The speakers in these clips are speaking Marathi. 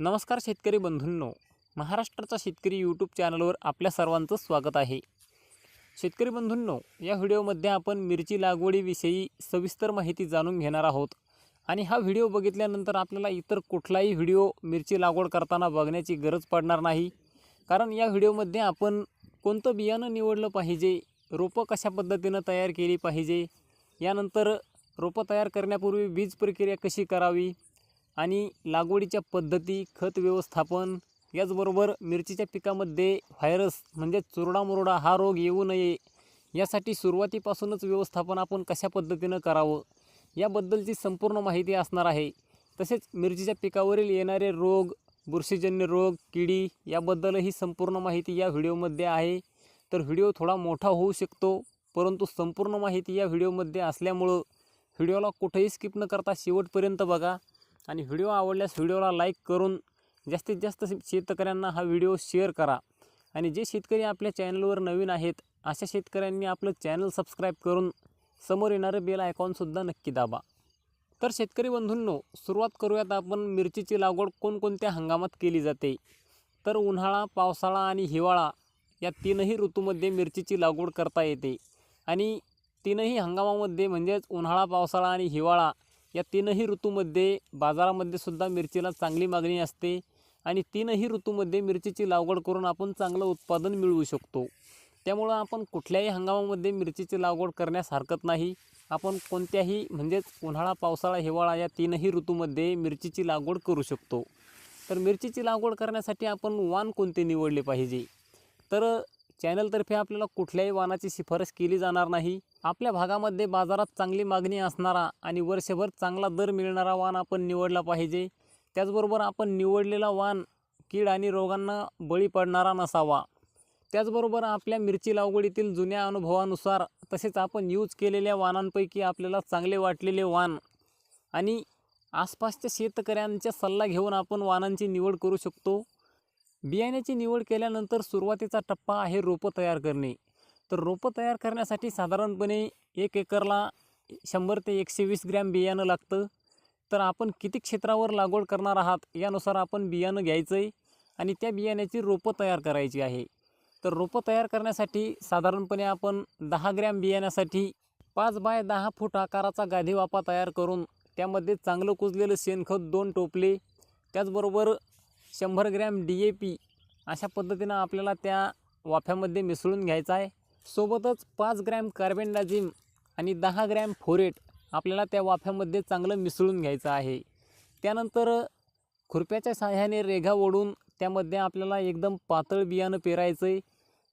नमस्कार शेतकरी बंधूंनो, महाराष्ट्राचा शेतकरी यूट्यूब चॅनलवर आपल्या सर्वांचं स्वागत आहे। शेतकरी बंधूंनो, या व्हिडिओमध्ये आपण मिरची लागवडीविषयी सविस्तर माहिती जाणून घेणार आहोत आणि हा व्हिडिओ बघितल्यानंतर आपल्याला इतर कुठलाही व्हिडिओ मिरची लागवड करताना बघण्याची गरज पडणार नाही। कारण या व्हिडिओमध्ये आपण कोणतं बियाणं निवडलं पाहिजे, रोपं कशा पद्धतीनं तयार केली पाहिजे, यानंतर रोपं तयार करण्यापूर्वी बीज प्रक्रिया कशी करावी आणि लागवडीच्या पद्धती, खत व्यवस्थापन, याचबरोबर मिरचीच्या पिकामध्ये व्हायरस म्हणजे चुरडा-मुरडा हा रोग येऊ नये यासाठी सुरुवातीपासूनच व्यवस्थापन आपण कशा पद्धतीनं करावं याबद्दलची संपूर्ण माहिती असणार आहे। तसेच मिरचीच्या पिकावरील येणारे रोग, बुरशीजन्य रोग, किडी याबद्दलही संपूर्ण माहिती या व्हिडिओमध्ये आहे। तर व्हिडिओ थोडा मोठा होऊ शकतो, परंतु संपूर्ण माहिती या व्हिडिओमध्ये असल्यामुळं व्हिडिओला कुठेही स्किप न करता शेवटपर्यंत बघा आणि व्हिडिओ आवडल्यास व्हिडिओला लाईक करून जास्तीत जास्त शेतकऱ्यांना हा व्हिडिओ शेअर करा। आणि जे शेतकरी आपल्या चॅनलवर नवीन आहेत अशा शेतकऱ्यांनी आपलं चॅनल सबस्क्राईब करून समोर येणारं बेल आयकॉनसुद्धा नक्की दाबा। तर शेतकरी बंधूंनो, सुरुवात करूयात आपण मिरचीची लागवड कोणकोणत्या हंगामात केली जाते। तर उन्हाळा, पावसाळा आणि हिवाळा या तीनही ऋतूमध्ये मिरचीची लागवड करता येते आणि तीनही हंगामामध्ये म्हणजेच उन्हाळा, पावसाळा आणि हिवाळा या तीनही ऋतूमध्ये बाजारामध्ये सुद्धा मिरचीला चांगली मागणी असते आणि तीनही ऋतूमध्ये मिरचीची लागवड करून आपण चांगलं उत्पादन मिळवू शकतो। त्यामुळं आपण कुठल्याही हंगामामध्ये मिरचीची लागवड करण्यास हरकत नाही। आपण कोणत्याही म्हणजेच उन्हाळा, पावसाळा, हिवाळा या तीनही ऋतूमध्ये मिरचीची लागवड करू शकतो। तर मिरचीची लागवड करण्यासाठी आपण वाण कोणते निवडले पाहिजे, तर चॅनलतर्फे आपल्याला कुठल्याही वाणाची शिफारस केली जाणार नाही। आपल्या भागामध्ये बाजारात चांगली मागणी असणारा आणि वर्षभर चांगला दर मिळणारा वाण आपण निवडला पाहिजे। त्याचबरोबर आपण निवडलेला वाण कीड आणि रोगांना बळी पडणारा नसावा। त्याचबरोबर आपल्या मिरची लागवडीतील जुन्या अनुभवानुसार तसेच आपण यूज केलेल्या वाणांपैकी आपल्याला चांगले वाटलेले वाण आणि आसपासच्या शेतकऱ्यांचा सल्ला घेऊन आपण वाणांची निवड करू शकतो। बियाण्याची निवड केल्यानंतर सुरुवातीचा टप्पा आहे रोपं तयार करणे। तर रोपं तयार करण्यासाठी साधारणपणे 1 एकरला 100 ते 120 ग्रॅम बियाणं लागतं। तर आपण किती क्षेत्रावर लागवड करणार आहात यानुसार आपण बियाणं घ्यायचं आहे आणि त्या बियाण्याची रोपं तयार करायची आहे। तर रोपं तयार करण्यासाठी साधारणपणे आपण 10 ग्रॅम बियाण्यासाठी 5 बाय 10 फूट आकाराचा गादी वाफा तयार करून त्यामध्ये चांगलं कुजलेलं शेणखत 2 टोपले, त्याचबरोबर 100 ग्रॅम DAP अशा पद्धतीनं आपल्याला त्या वाफ्यामध्ये मिसळून घ्यायचा आहे। सोबतच 5 ग्रॅम कार्बेंडाझिम आणि 10 ग्रॅम फोरेट आपल्याला त्या वाफ्यामध्ये चांगलं मिसळून घ्यायचं आहे। त्यानंतर खुरप्याच्या साहाय्याने रेघा ओढून त्यामध्ये आपल्याला एकदम पातळ बियाणं पेरायचं आहे।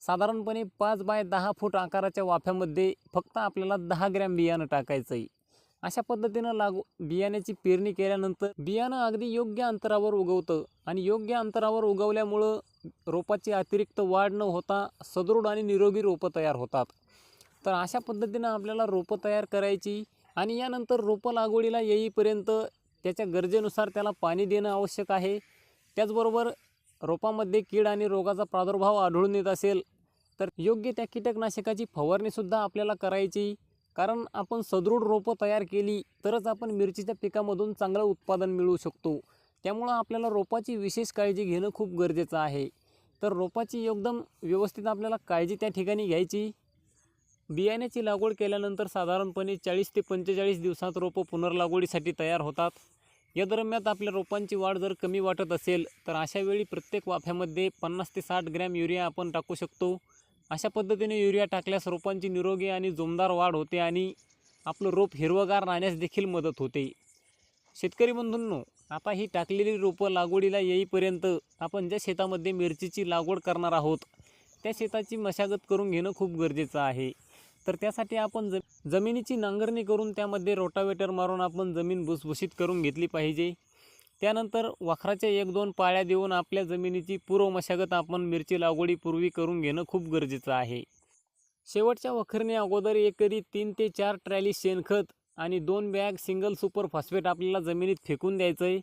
साधारणपणे 5 बाय 10 फूट आकाराच्या वाफ्यामध्ये फक्त आपल्याला 10 ग्रॅम बियाणं टाकायचं आहे। अशा पद्धतीनं बियाण्याची पेरणी केल्यानंतर बियाणं अगदी योग्य अंतरावर उगवतं आणि योग्य अंतरावर उगवल्यामुळं रोपाची अतिरिक्त वाढ न होता सदृढ आणि निरोगी रोपं तयार होतात। तर अशा पद्धतीनं आपल्याला रोपं तयार करायची आणि यानंतर रोपं लागवडीला येईपर्यंत त्याच्या गरजेनुसार त्याला पाणी देणं आवश्यक आहे। त्याचबरोबर रोपामध्ये कीड आणि रोगाचा प्रादुर्भाव आढळून येत असेल तर योग्य त्या कीटकनाशकाची फवारणीसुद्धा आपल्याला करायची। कारण आपण सदृढ रोपं तयार केली तरच आपण मिरचीच्या पिकामधून चांगलं उत्पादन मिळवू शकतो। त्यामुळं आपल्याला रोपाची विशेष काळजी घेणं खूप गरजेचं आहे। तर रोपाची एकदम व्यवस्थित आपल्याला काळजी त्या ठिकाणी घ्यायची। बियाण्याची लागवड केल्यानंतर साधारणपणे 40 ते 45 दिवसात रोपं पुनर्लागवडीसाठी तयार होतात। या दरम्यान आपल्या रोपांची वाढ जर कमी वाटत असेल तर अशा वेळी प्रत्येक वाफ्यामध्ये 50 ते 60 ग्रॅम युरिया आपण टाकू शकतो। अशा पद्धतीने युरिया टाकल्यास रोपांची निरोगी आणि जोमदार वाढ होते आणि आपलं रोप हिरवगार राहण्यास देखील मदत होते। शेतकरी बंधूंनो, आता ही टाकलेली रोपं लागवडीला येईपर्यंत आपण ज्या शेतामध्ये मिरचीची लागवड करणार आहोत त्या शेताची मशागत करून घेणं खूप गरजेचं आहे। तर त्यासाठी आपण जमिनीची नांगरणी करून त्यामध्ये रोटावेटर मारून आपण जमीन भुसभुशीत करून घेतली पाहिजे। त्यानंतर वखराच्या 1-2 पाळ्या देऊन आपल्या जमिनीची पूर्व मशागत आपण मिरची लागवडीपूर्वी करून घेणं खूप गरजेचं आहे। शेवटच्या वखरणी अगोदर एकरी 3 ते 4 ट्रॅली शेणखत आणि 2 बॅग सिंगल सुपर फॉस्फेट आपल्याला जमिनीत फेकून द्यायचं आहे,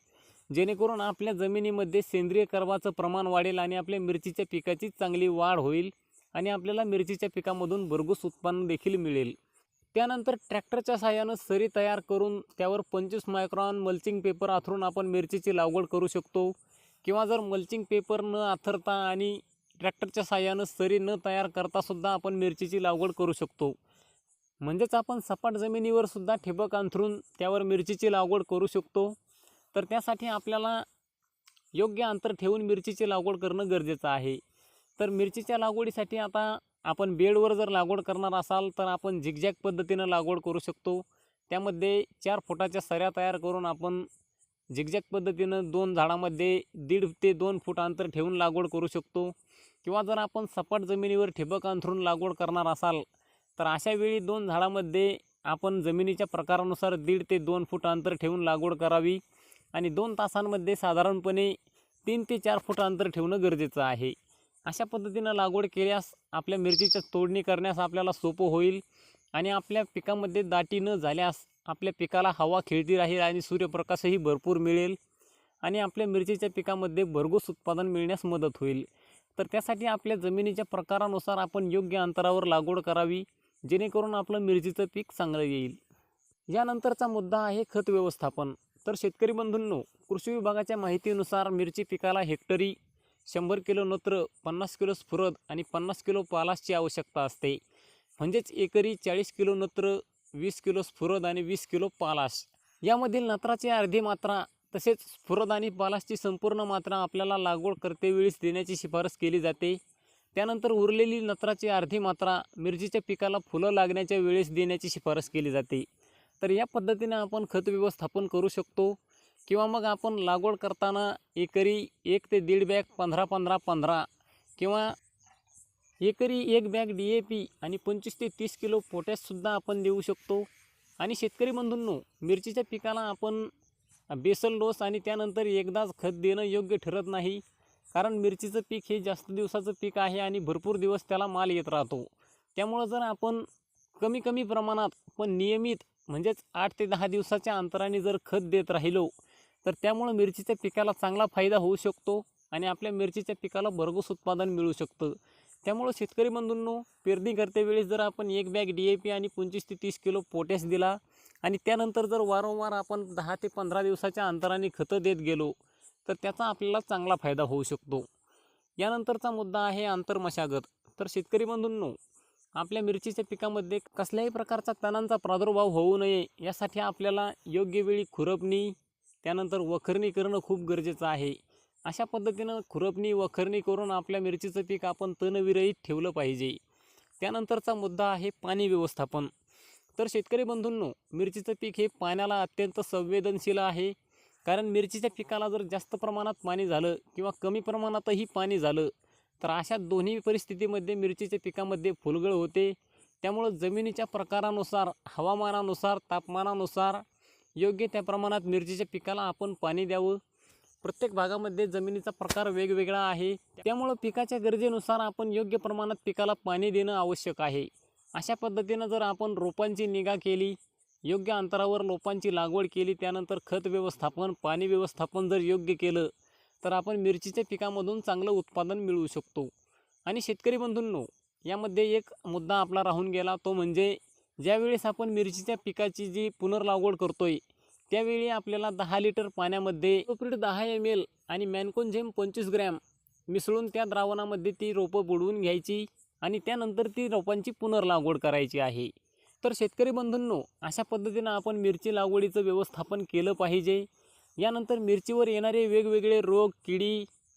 जेणेकरून आपल्या जमिनीमध्ये सेंद्रिय कर्बाचं प्रमाण वाढेल आणि आपल्या मिरचीच्या पिकाची चांगली वाढ होईल आणि आपल्याला मिरचीच्या पिकामधून भरघोस उत्पन्न देखील मिळेल। त्यानंतर ट्रॅक्टरच्या साहाय्याने सरी तयार करून त्यावर 25 मायक्रॉन मल्चिंग पेपर आथरून आपण मिरचीची लागवड करू शकतो। किंवा जर मल्चिंग पेपर न आथरता आणि ट्रॅक्टरच्या साहाय्यानं सरी न तयार करतासुद्धा आपण मिरचीची लागवड करू शकतो. म्हणजेच आपण सपाट जमिनीवर सुद्धा ठिबक अंथरून त्यावर मिरचीची लागवड करू शकतो. तर त्यासाठी आपल्याला योग्य अंतर ठेवून मिरचीची लागवड करणं गरजेचं आहे. तर मिरचीच्या लागवडीसाठी आता आपण बेडवर जर लागवड करणार असाल तर आपण झिगझॅग पद्धतीनं लागवड करू शकतो. त्यामध्ये 4 फुटाच्या सऱ्या तयार करून आपण झिगझॅग पद्धतीनं 2 झाडामध्ये 1.5 ते 2 फूट अंतर ठेवून लागवड करू शकतो. किंवा जर आपण सपाट जमिनीवर ठिबक अंथरून लागवड करणार असाल तर अशा वेळी 2 झाडामध्ये आपण जमिनीच्या प्रकारानुसार 1.5 ते 2 फूट अंतर ठेवून लागवड करावी आणि 2 तासांमध्ये साधारणपणे 3 ते 4 फूट अंतर ठेवणं गरजेचं आहे. अशा पद्धतीनं लागवड केल्यास आपल्या मिरचीच्या तोडणी करण्यास आपल्याला सोपं होईल आणि आपल्या पिकामध्ये दाटी न झाल्यास आपल्या पिकाला हवा खेळती राहील आणि सूर्यप्रकाशही भरपूर मिळेल आणि आपल्या मिरचीच्या पिकामध्ये भरघोस उत्पादन मिळण्यास मदत होईल. तर त्यासाठी आपल्या जमिनीच्या प्रकारानुसार आपण योग्य अंतरावर लागवड करावी जेणेकरून आपलं मिरचीचं पीक चांगलं येईल. यानंतरचा मुद्दा आहे खत व्यवस्थापन. तर शेतकरी बंधूंनो, कृषी विभागाच्या माहितीनुसार मिरची पिकाला हेक्टरी 100 किलो नत्र, 50 किलो स्फुरद आणि 50 किलो पालाशची आवश्यकता असते. म्हणजेच एकरी 40 किलो नत्र, 20 किलो स्फुरद आणि 20 किलो पालाश. यामधील नत्राची अर्धी मात्रा तसेच स्फुरद आणि पालाशची संपूर्ण मात्रा आपल्याला लागवड करतेवेळीच देण्याची शिफारस केली जाते. त्यानंतर उरलेली नत्राची अर्धी मात्रा मिरचीच्या पिकाला फुलं लागण्याच्या वेळेस देण्याची शिफारस केली जाते. तर या पद्धतीने आपण खत व्यवस्थापन करू शकतो. किंवा मग आपण लागवड करताना एकरी 1 ते 1.5 बॅग 15-15-15 किंवा एकरी 1 बॅग DAP आणि 25 ते 30 किलो पोटॅशसुद्धा आपण देऊ शकतो. आणि शेतकरी बंधूंनो, मिरचीच्या पिकाला आपण बेसल डोस आणि त्यानंतर एकदाच खत देणं योग्य ठरत नाही. कारण मिरचीचं पीक हे जास्त दिवसाचं पीक आहे आणि भरपूर दिवस त्याला माल येत राहतो. त्यामुळं जर आपण कमी प्रमाणात पण नियमित म्हणजेच 8 ते 10 दिवसाच्या अंतराने जर खत देत राहिलो तर त्यामुळं मिरचीच्या पिकाला चांगला फायदा होऊ शकतो आणि आपल्या मिरचीच्या पिकाला भरघोस उत्पादन मिळू शकतं. त्यामुळं शेतकरी बंधूंनो, पेरणी करतेवेळेस जर आपण 1 बॅग DAP आणि 25 ते 30 किलो पोटॅश दिला आणि त्यानंतर जर वारंवार आपण 10 ते 15 दिवसाच्या अंतराने खतं देत गेलो तर त्याचा आपल्याला चांगला फायदा होऊ शकतो. यानंतरचा मुद्दा आहे आंतरमशागत. तर शेतकरी बंधूंनो, आपल्या मिरचीच्या पिकामध्ये कसल्याही प्रकारचा तणांचा प्रादुर्भाव होऊ नये यासाठी आपल्याला योग्य वेळी खुरपणी त्यानंतर वखरणी करणं खूप गरजेचं आहे. अशा पद्धतीनं खुरपणी वखरणी करून आपल्या मिरचीचं पीक आपण तणविरहित ठेवलं पाहिजे. त्यानंतरचा मुद्दा आहे पाणी व्यवस्थापन. तर शेतकरी बंधूंनो, मिरचीचं पीक हे पाण्याला अत्यंत संवेदनशील आहे. कारण मिरचीच्या पिकाला जर जास्त प्रमाणात पाणी झालं किंवा कमी प्रमाणातही पाणी झालं तर अशा दोन्ही परिस्थितीमध्ये मिरचीच्या पिकामध्ये फुलगळ होते. त्यामुळं जमिनीच्या प्रकारानुसार, हवामानानुसार, तापमानानुसार योग्य त्या प्रमाणात मिरचीच्या पिकाला आपण पाणी द्यावं. प्रत्येक भागामध्ये जमिनीचा प्रकार वेगवेगळा आहे. त्यामुळं पिकाच्या गरजेनुसार आपण योग्य प्रमाणात पिकाला पाणी देणं आवश्यक आहे. अशा पद्धतीनं जर आपण रोपांची निगा केली, योग्य अंतरावर रोपांची लागवड केली, त्यानंतर खत व्यवस्थापन, पाणी व्यवस्थापन जर योग्य केलं तर आपण मिरचीच्या पिकामधून चांगलं उत्पादन मिळवू शकतो. आणि शेतकरी बंधूंनो, यामध्ये एक मुद्दा आपला राहून गेला, तो म्हणजे ज्यावेळेस आपण मिरचीच्या पिकाची जी पुनर्लागवड करतोय त्यावेळी आपल्याला 10 लिटर पाण्यामध्ये कोप्रिड 10 ml आणि मॅन्कोझेम 25 ग्रॅम मिसळून त्या द्रावणामध्ये ती रोपं बुडवून घ्यायची आणि त्यानंतर ती रोपांची पुनर्लागवड करायची आहे. तर शेतकरी बंधूंनो, अशा पद्धतीनं आपण मिरची लागवडीचं व्यवस्थापन केलं पाहिजे. यानंतर मिरचीवर येणारे वेगवेगळे रोग, किडी